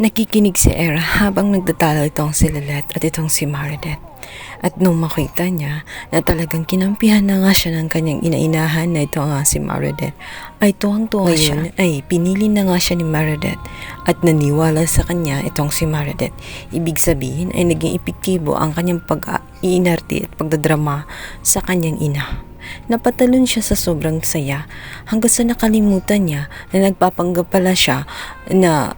Nakikinig si Era habang nagtatalo itong si Lilith at itong si Meredith. At nung makita niya na talagang kinampihan na nga siya ng kanyang inainahan na ito nga si Meredith, ay tuwang-tuwa siya. Ay pinili na nga siya ni Meredith at naniwala sa kanya itong si Meredith. Ibig sabihin ay naging epektibo ang kanyang pag-iinarte at pagdadrama sa kanyang ina. Napatalon siya sa sobrang saya hanggang sa nakalimutan niya na nagpapanggap pala siya na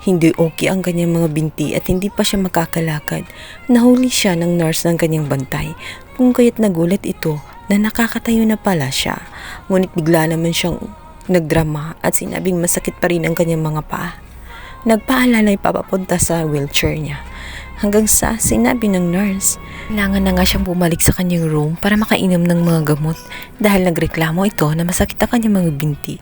hindi okay ang kanyang mga binti at hindi pa siya makakalakad. Nahuli siya ng nurse ng kanyang bantay, kung kaya't nagulat ito na nakakatayo na pala siya. Ngunit bigla naman siyang nagdrama at sinabing masakit pa rin ang kanyang mga paa. Nagpaalala papapunta sa wheelchair niya. Hanggang sa sinabi ng nurse, kailangan na nga siyang bumalik sa kanyang room para makainom ng mga gamot dahil nagreklamo ito na masakit ang kanyang mga binti.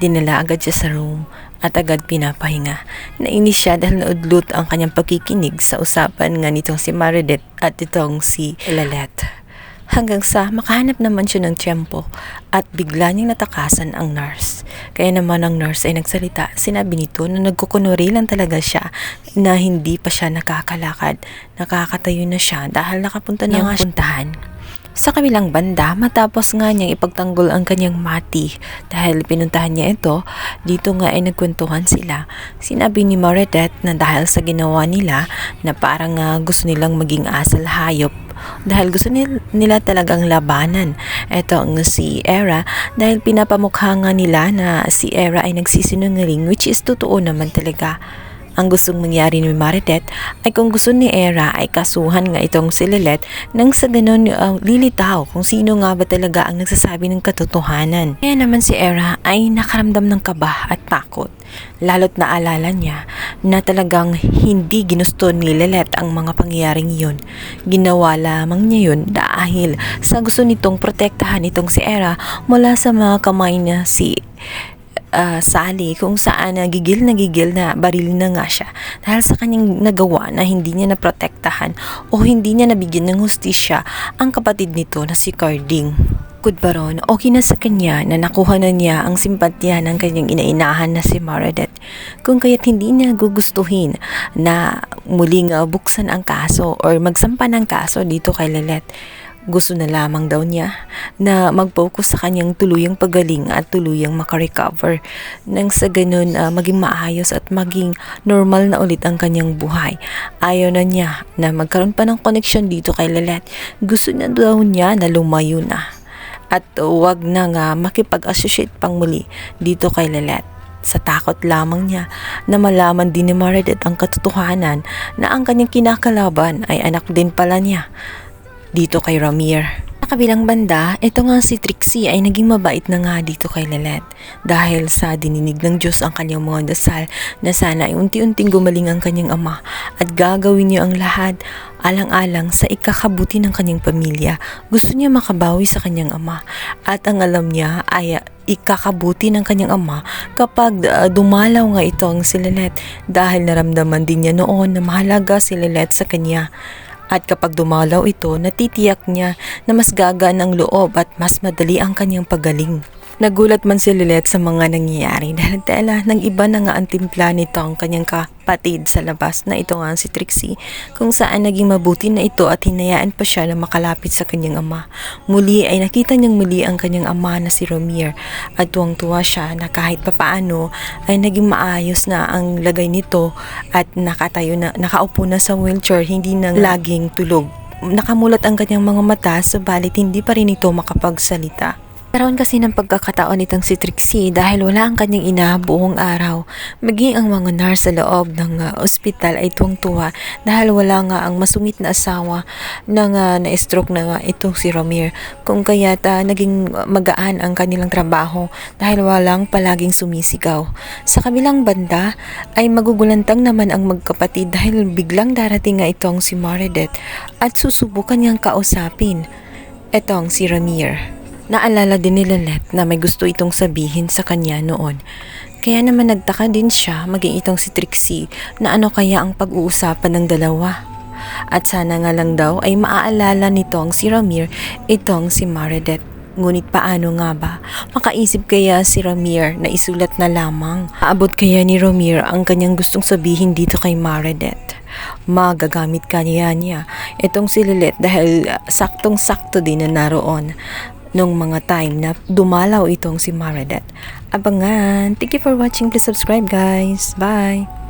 Dinala agad siya sa room at agad pinapahinga. Nainis siya dahil naudlot ang kanyang pagkikinig sa usapan nga nitong si Meredith at itong si Lilith. Hanggang sa makahanap naman siya ng tiyempo at bigla niyang natakasan ang nurse. Kaya naman ang nurse ay nagsalita. Sinabi nito na nagkukunwari lang talaga siya na hindi pa siya nakakalakad. Nakakatayo na siya dahil nakapunta na nga puntahan. Sa kabilang banda, matapos nga niyang ipagtanggol ang kanyang mati dahil pinuntahan niya ito, dito nga ay nagkwentuhan sila. Sinabi ni Meredith na dahil sa ginawa nila na parang gusto nilang maging asal hayop dahil gusto nila talagang labanan. Ito ang si Era dahil pinapamukha nga nila na si Era ay nagsisinungaling, which is totoo naman talaga. Ang gustong mangyari ni Meredith ay kung gusto ni Era ay kasuhan nga itong si Lilith nang sa ganun lilitaw kung sino nga ba talaga ang nagsasabi ng katotohanan. Kaya naman si Era ay nakaramdam ng kaba at takot. Lalo't naalala niya na talagang hindi ginusto ni Lilith ang mga pangyayaring yun. Ginawa lamang niya yun dahil sa gusto nitong protektahan itong si Era mula sa mga kamay niya si Sally, kung saan gigil na baril na nga siya dahil sa kanyang nagawa na hindi niya naprotektahan o hindi niya nabigyan ng hustisya ang kapatid nito na si Carding. Bukod pa ron, okay na sa kanya na nakuha na niya ang simpatya ng kanyang inainahan na si Meredith, kung kaya't hindi niya gugustuhin na muling buksan ang kaso or magsampa ng kaso dito kay Lilith. Gusto na lamang daw niya na mag-focus sa kanyang tuluyang pagaling at tuluyang makarecover nang sa ganun maging maayos at maging normal na ulit ang kanyang buhay. Ayaw na niya na magkaroon pa ng connection dito kay Lilith. Gusto na daw niya na lumayo na at wag na nga makipag-associate pang muli dito kay Lilith. Sa takot lamang niya na malaman din ni Meredith ang katotohanan na ang kanyang kinakalaban ay anak din pala niya dito kay Ramir. Sa kabilang banda, ito nga si Trixie ay naging mabait na nga dito kay Lilith dahil sa dininig ng Diyos ang kanyang mga dasal na sana ay unti-unting gumaling ang kanyang ama at gagawin niya ang lahat alang-alang sa ikakabuti ng kanyang pamilya. Gusto niya makabawi sa kanyang ama at ang alam niya ay ikakabuti ng kanyang ama kapag dumalaw nga ito ang si Lilith dahil naramdaman din niya noon na mahalaga si Lilith sa kanya. At kapag dumalaw ito, natitiyak niya na mas gagaan ang loob at mas madali ang kanyang pagaling. Nagulat man si Lilith sa mga nangyayari dahil tela ng iba na nga ang timpla nito ang kanyang kapatid sa labas na ito nga si Trixie, kung saan naging mabuti na ito at hinayaan pa siya na makalapit sa kanyang ama. Muli ay nakita niyang muli ang kanyang ama na si Ramir at tuwang-tuwa siya na kahit papaano ay naging maayos na ang lagay nito at nakaupo na sa wheelchair, hindi na laging tulog. Nakamulat ang kanyang mga mata, subalit hindi pa rin ito makapagsalita. Karoon kasi ng pagkakataon nitong si Trixie dahil wala ang kanyang ina buong araw. Maging ang mga nurse sa loob ng ospital ay tuwang-tuwa dahil wala nga ang masungit na asawa na na-stroke na nga itong si Ramir. Kung kaya't naging magaan ang kanilang trabaho dahil walang palaging sumisigaw. Sa kabilang banda ay magugulantang naman ang magkapatid dahil biglang darating nga itong si Meredith at susubukan niyang kausapin itong si Ramir. Naalala din ni Lilith na may gusto itong sabihin sa kanya noon. Kaya naman nagtaka din siya maging itong si Trixie na ano kaya ang pag-uusapan ng dalawa. At sana nga lang daw ay maaalala nitong si Ramir itong si Meredith. Ngunit paano nga ba? Makaisip kaya si Ramir na isulat na lamang? Aabot kaya ni Ramir ang kanyang gustong sabihin dito kay Meredith? Magagamit kanya niya itong si Lilith dahil saktong-sakto din na naroon nung mga time na dumalaw itong si Meredith. Abangan! Thank you for watching. Please subscribe guys. Bye!